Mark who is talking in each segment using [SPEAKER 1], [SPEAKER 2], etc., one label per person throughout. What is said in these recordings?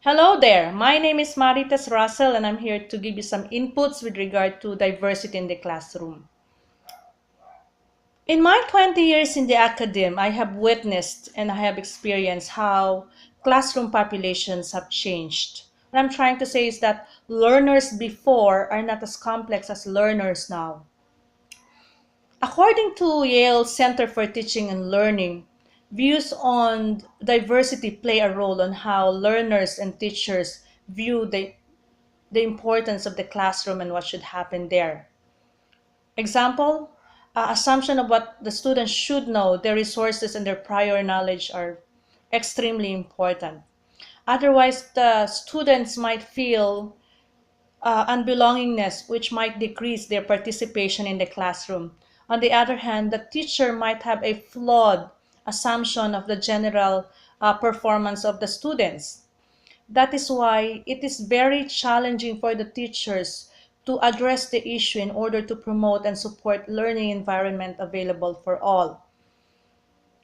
[SPEAKER 1] Hello there, my name is Marites Russell and I'm here to give you some inputs with regard to diversity in the classroom. In my 20 years in the academe, I have witnessed and I have experienced how classroom populations have changed. What I'm trying to say is that learners before are not as complex as learners now. According to Yale Center for Teaching and Learning, views on diversity play a role on how learners and teachers view the importance of the classroom and what should happen there. Example, assumption of what the students should know, their resources and their prior knowledge are extremely important. Otherwise, the students might feel unbelongingness, which might decrease their participation in the classroom. On the other hand, the teacher might have a flawed assumption of the general performance of the students. That is why it is very challenging for the teachers to address the issue in order to promote and support learning environment available for all.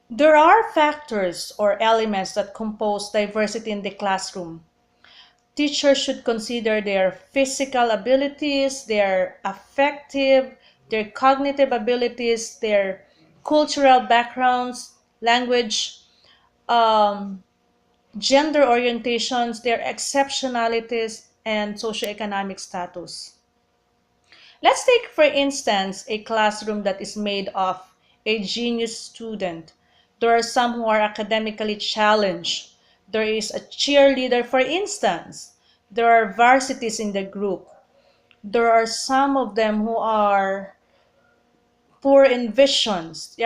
[SPEAKER 1] There are factors or elements that compose diversity in the classroom. Teachers should consider their physical abilities, their affective, their cognitive abilities, their cultural backgrounds, language, um, gender orientations, their exceptionalities, and socioeconomic status. Let's take, for instance, a classroom that is made of a genius student. There are some who are academically challenged. There is a cheerleader, for instance. There are varsities in the group. There are some of them who are poor in visions.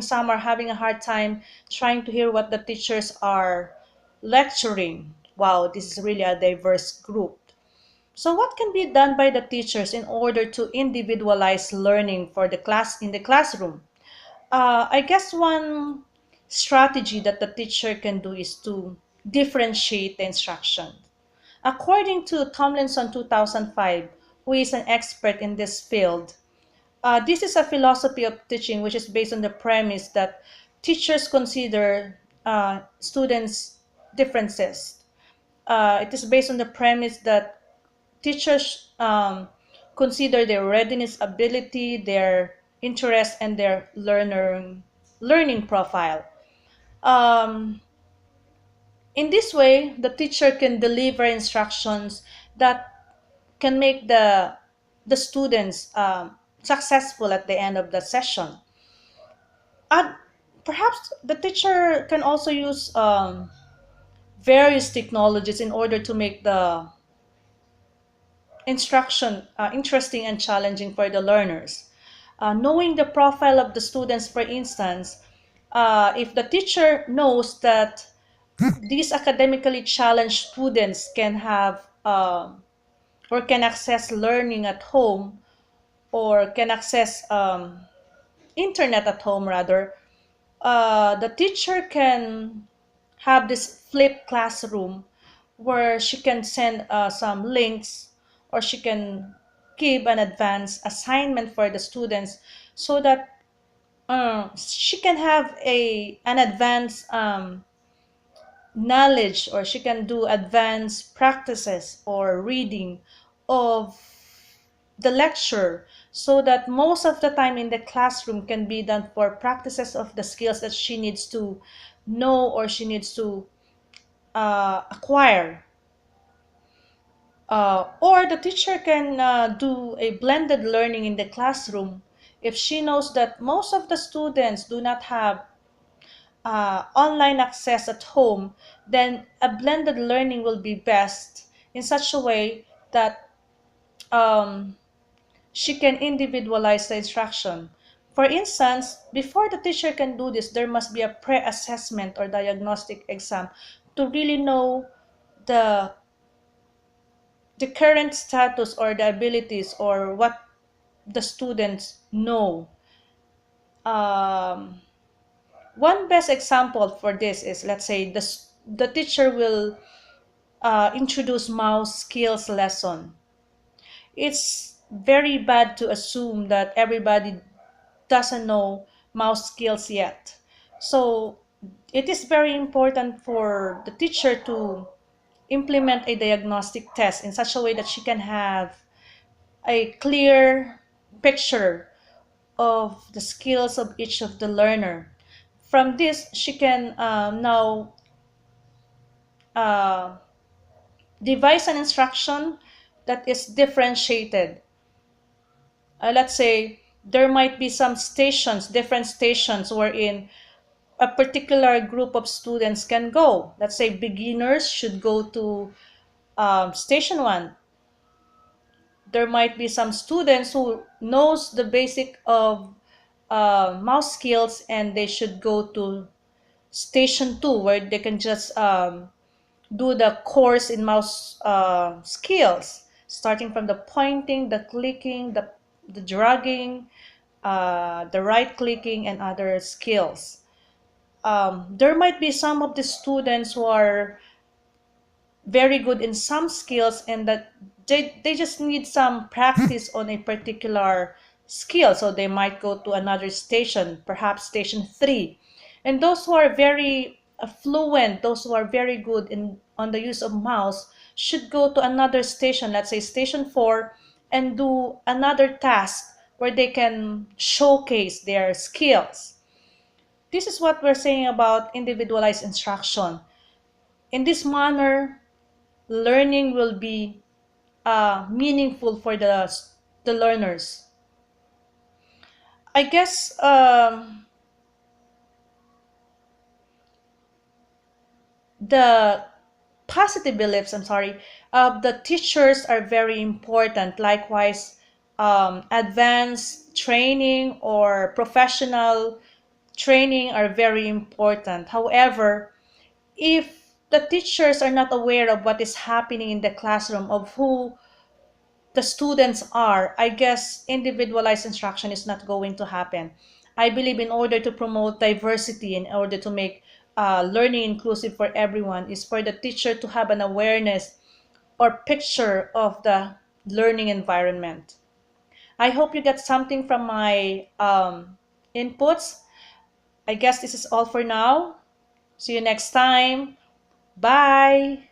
[SPEAKER 1] Some are having a hard time trying to hear what the teachers are lecturing. Wow, this is really a diverse group. So what can be done by the teachers in order to individualize learning for the class in the classroom? I guess one strategy that the teacher can do is to differentiate the instruction. According to Tomlinson 2005, who is an expert in this field, this is a philosophy of teaching which is based on the premise that teachers consider students' differences. It is based on the premise that teachers consider their readiness, ability, their interest, and their learning profile. Um, in this way, the teacher can deliver instructions that can make the students successful at the end of the session. And perhaps the teacher can also use various technologies in order to make the instruction interesting and challenging for the learners. Knowing the profile of the students, for instance, if the teacher knows that these academically challenged students can have or can access learning at home or can access internet at home rather, the teacher can have this flipped classroom where she can send some links or she can give an advanced assignment for the students so that she can have an advanced knowledge or she can do advanced practices or reading of the lecture so that most of the time in the classroom can be done for practices of the skills that she needs to know or she needs to acquire. Or the teacher can do a blended learning in the classroom if she knows that most of the students do not have online access at home, then a blended learning will be best in such a way that um, she can individualize the instruction. For instance, before the teacher can do this, there must be a pre-assessment or diagnostic exam to really know the the current status or the abilities or what the students know. Um, One best example for this is, let's say, the teacher will introduce mouse skills lesson. It's very bad to assume that everybody doesn't know mouse skills yet. So it is very important for the teacher to implement a diagnostic test in such a way that she can have a clear picture of the skills of each of the learner. From this, she can now uh, devise an instruction that is differentiated. Let's say there might be some stations, different stations wherein a particular group of students can go. Let's say beginners should go to station one. There might be some students who knows the basic of mouse skills, and they should go to station two, where they can just do the course in mouse skills, starting from the pointing, the clicking, the dragging, the right clicking, and other skills. There might be some of the students who are very good in some skills, and that they just need some practice on a particular skill, so they might go to another station, perhaps station 3. And those who are very fluent, those who are very good in on the use of mouse, should go to another station, let's say station 4, and do another task where they can showcase their skills. This is what we're saying about individualized instruction. In this manner, learning will be meaningful for the learners. I guess the positive beliefs, I'm sorry, the teachers are very important. Likewise, advanced training or professional training are very important. However, if the teachers are not aware of what is happening in the classroom, of who the students are, I guess individualized instruction is not going to happen. I believe in order to promote diversity, in order to make learning inclusive for everyone, is for the teacher to have an awareness or picture of the learning environment. I hope you get something from my inputs. I guess this is all for now. See you next time. Bye.